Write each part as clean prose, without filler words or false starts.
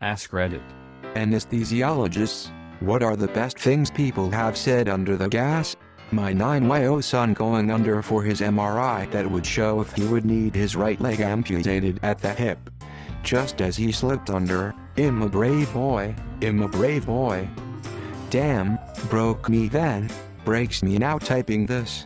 Ask Reddit. Anesthesiologists, what are the best things people have said under the gas? My 9-year-old son going under for his MRI that would show if he would need his right leg amputated at the hip. Just as he slipped under, I'm a brave boy, I'm a brave boy. Damn, broke me then, breaks me now typing this.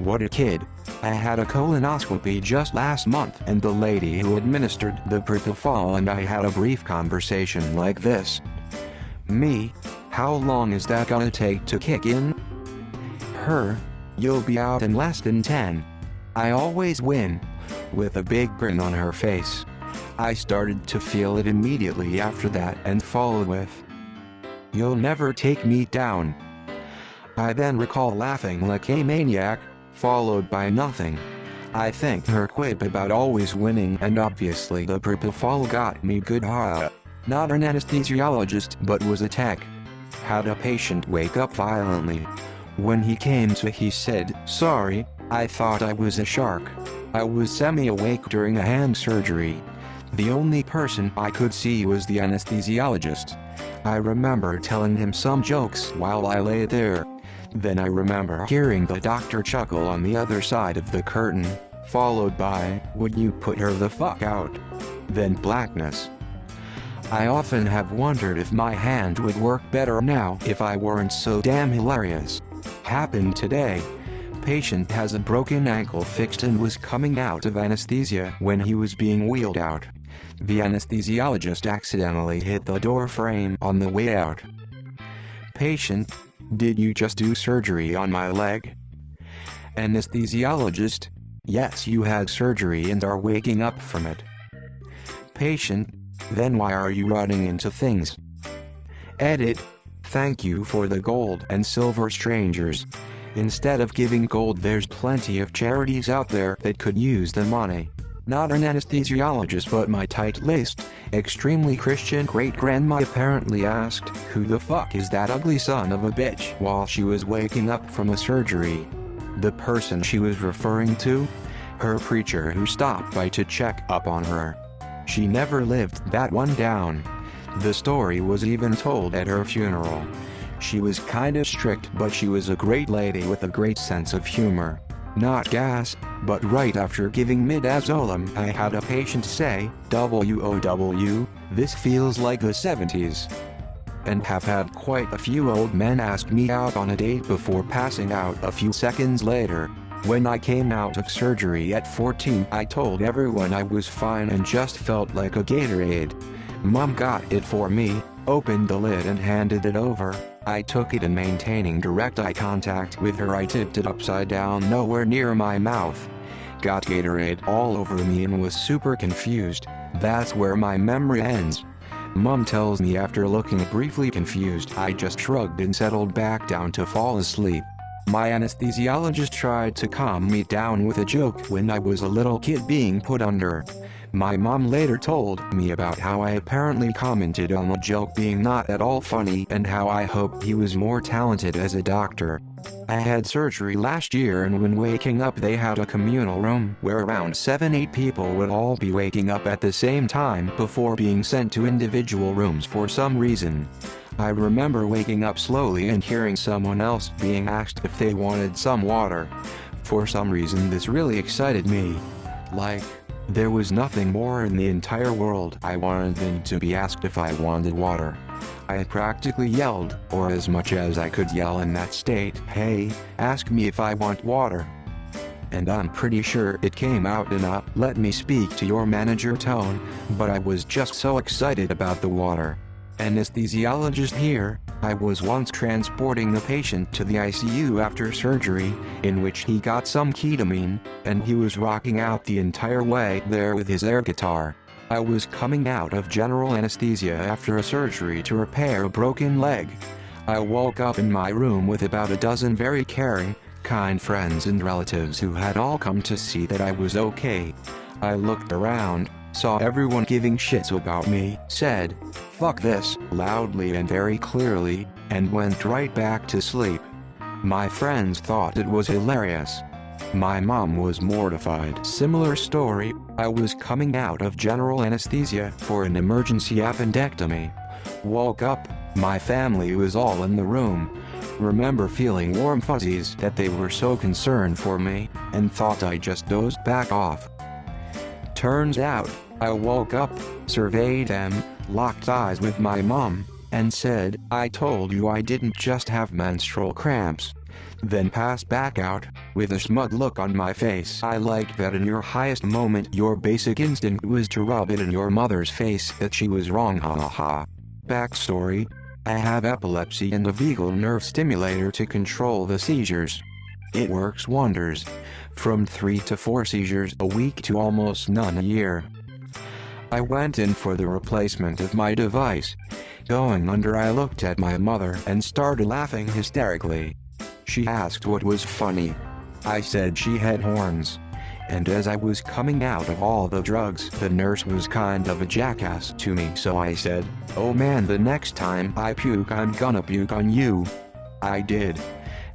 What a kid. I had a colonoscopy just last month and the lady who administered the propofol and I had a brief conversation like this. Me, how long is that gonna take to kick in? Her, you'll be out in less than 10. I always win. With a big grin on her face. I started to feel it immediately after that and followed with, you'll never take me down. I then recall laughing like a maniac, followed by nothing. I think her quip about always winning and obviously the propofol got me good. Not an anesthesiologist but was a tech. Had a patient wake up violently. When he came to he said, sorry, I thought I was a shark. I was semi-awake during a hand surgery. The only person I could see was the anesthesiologist. I remember telling him some jokes while I lay there. Then I remember hearing the doctor chuckle on the other side of the curtain, followed by, would you put her the fuck out? Then blackness. I often have wondered if my hand would work better now if I weren't so damn hilarious. Happened today. Patient has a broken ankle fixed and was coming out of anesthesia when he was being wheeled out. The anesthesiologist accidentally hit the door frame on the way out. Patient, did you just do surgery on my leg? Anesthesiologist, yes, you had surgery and are waking up from it. Patient, then why are you running into things? Edit, thank you for the gold and silver strangers. Instead of giving gold, there's plenty of charities out there that could use the money. Not an anesthesiologist but my tight-laced, extremely Christian great-grandma apparently asked, who the fuck is that ugly son of a bitch while she was waking up from a surgery. The person she was referring to? Her preacher who stopped by to check up on her. She never lived that one down. The story was even told at her funeral. She was kinda strict but she was a great lady with a great sense of humor. Not gas, but right after giving midazolam I had a patient say, WOW, this feels like the 70s. And have had quite a few old men ask me out on a date before passing out a few seconds later. When I came out of surgery at 14 I told everyone I was fine and just felt like a Gatorade. Mom got it for me, opened the lid and handed it over. I took it and maintaining direct eye contact with her I tipped it upside down nowhere near my mouth. Got Gatorade all over me and was super confused. That's where my memory ends. Mom tells me after looking briefly confused I just shrugged and settled back down to fall asleep. My anesthesiologist tried to calm me down with a joke when I was a little kid being put under. My mom later told me about how I apparently commented on the joke being not at all funny and how I hoped he was more talented as a doctor. I had surgery last year and when waking up they had a communal room where around 7-8 people would all be waking up at the same time before being sent to individual rooms for some reason. I remember waking up slowly and hearing someone else being asked if they wanted some water. For some reason this really excited me. Like, there was nothing more in the entire world I wanted than to be asked if I wanted water. I practically yelled, or as much as I could yell in that state, hey, ask me if I want water. And I'm pretty sure it came out in a let me speak to your manager tone, but I was just so excited about the water. Anesthesiologist here, I was once transporting a patient to the ICU after surgery, in which he got some ketamine, and he was rocking out the entire way there with his air guitar. I was coming out of general anesthesia after a surgery to repair a broken leg. I woke up in my room with about a dozen very caring, kind friends and relatives who had all come to see that I was okay. I looked around, saw everyone giving shits about me, said, "Fuck this," loudly and very clearly, and went right back to sleep. My friends thought it was hilarious. My mom was mortified. Similar story, I was coming out of general anesthesia for an emergency appendectomy. Woke up, my family was all in the room. Remember feeling warm fuzzies that they were so concerned for me, and thought I just dozed back off. Turns out, I woke up, surveyed them, locked eyes with my mom, and said, "I told you I didn't just have menstrual cramps." Then passed back out, with a smug look on my face. I liked that in your highest moment your basic instinct was to rub it in your mother's face that she was wrong, ha ha ha. Backstory: I have epilepsy and a vagal nerve stimulator to control the seizures. It works wonders. From 3 to 4 seizures a week to almost none a year. I went in for the replacement of my device. Going under, I looked at my mother and started laughing hysterically. She asked what was funny. I said she had horns. And as I was coming out of all the drugs, the nurse was kind of a jackass to me, so I said, "Oh man, the next time I puke I'm gonna puke on you." I did.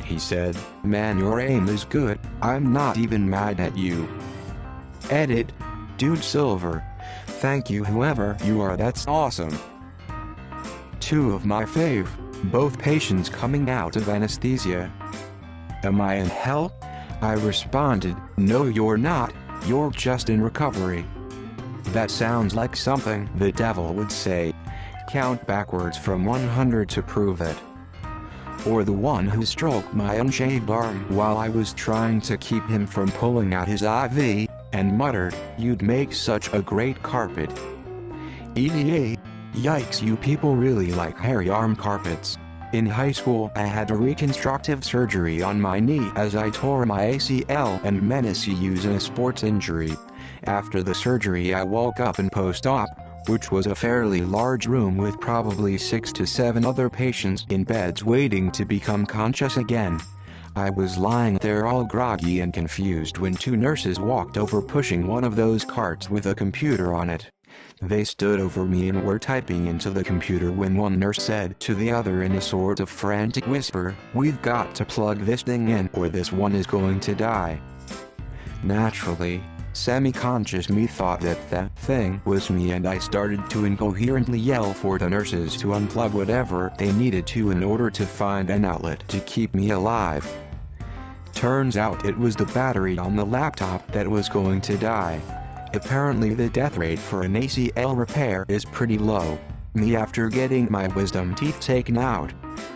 He said, "Man, your aim is good, I'm not even mad at you." Edit: Dude Silver. Thank you whoever you are, that's awesome. 2 of my fave, both patients coming out of anesthesia. Am I in hell? I responded, "No you're not, you're just in recovery." That sounds like something the devil would say. Count backwards from 100 to prove it. Or the one who stroked my unshaved arm while I was trying to keep him from pulling out his IV, and muttered, "You'd make such a great carpet." EDA. Yikes, you people really like hairy arm carpets. In high school I had a reconstructive surgery on my knee as I tore my ACL and meniscus in a sports injury. After the surgery I woke up in post-op, which was a fairly large room with probably 6 to 7 other patients in beds waiting to become conscious again. I was lying there all groggy and confused when 2 nurses walked over pushing one of those carts with a computer on it. They stood over me and were typing into the computer when one nurse said to the other in a sort of frantic whisper, "We've got to plug this thing in or this one is going to die." Naturally, semi-conscious me thought that that thing was me, and I started to incoherently yell for the nurses to unplug whatever they needed to in order to find an outlet to keep me alive. Turns out it was the battery on the laptop that was going to die. Apparently the death rate for an ACL repair is pretty low. Me after getting my wisdom teeth taken out.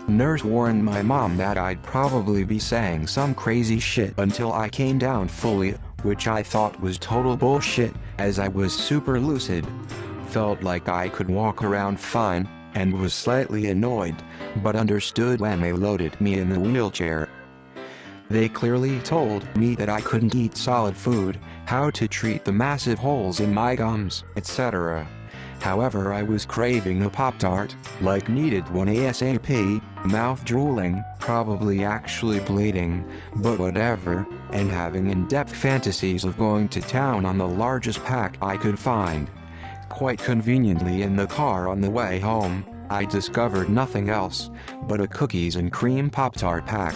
Nurse warned my mom that I'd probably be saying some crazy shit until I came down fully, which I thought was total bullshit, as I was super lucid. Felt like I could walk around fine, and was slightly annoyed, but understood when they loaded me in the wheelchair. They clearly told me that I couldn't eat solid food, how to treat the massive holes in my gums, etc. However, I was craving a Pop-Tart, like needed one ASAP, mouth drooling, probably actually bleeding, but whatever, and having in-depth fantasies of going to town on the largest pack I could find. Quite conveniently in the car on the way home, I discovered nothing else but a cookies and cream Pop-Tart pack.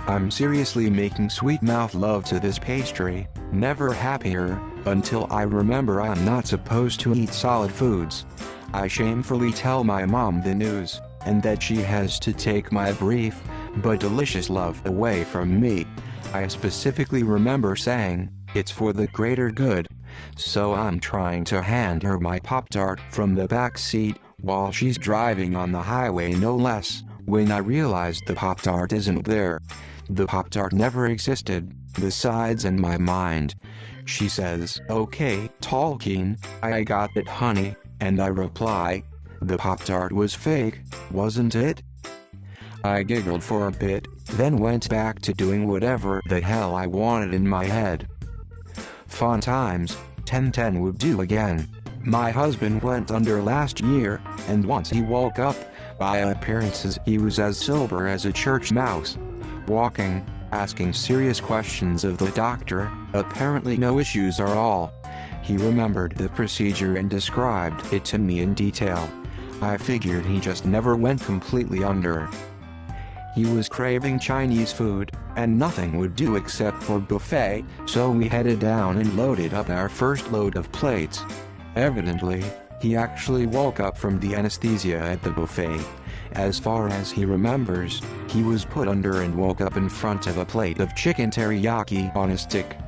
I'm seriously making sweet mouth love to this pastry, never happier, until I remember I'm not supposed to eat solid foods. I shamefully tell my mom the news, and that she has to take my brief, but delicious love away from me. I specifically remember saying, "It's for the greater good." So I'm trying to hand her my Pop-Tart from the back seat, while she's driving on the highway no less, when I realized the Pop-Tart isn't there. The Pop-Tart never existed, besides in my mind. She says, "Okay, Tolkien, I got it honey," and I reply, "The Pop-Tart was fake, wasn't it?" I giggled for a bit, then went back to doing whatever the hell I wanted in my head. Fun times, 10/10 would do again. My husband went under last year, and once he woke up, by appearances he was as sober as a church mouse. Walking, asking serious questions of the doctor, apparently no issues at all. He remembered the procedure and described it to me in detail. I figured he just never went completely under. He was craving Chinese food, and nothing would do except for buffet, so we headed down and loaded up our first load of plates. Evidently, he actually woke up from the anesthesia at the buffet. As far as he remembers, he was put under and woke up in front of a plate of chicken teriyaki on a stick.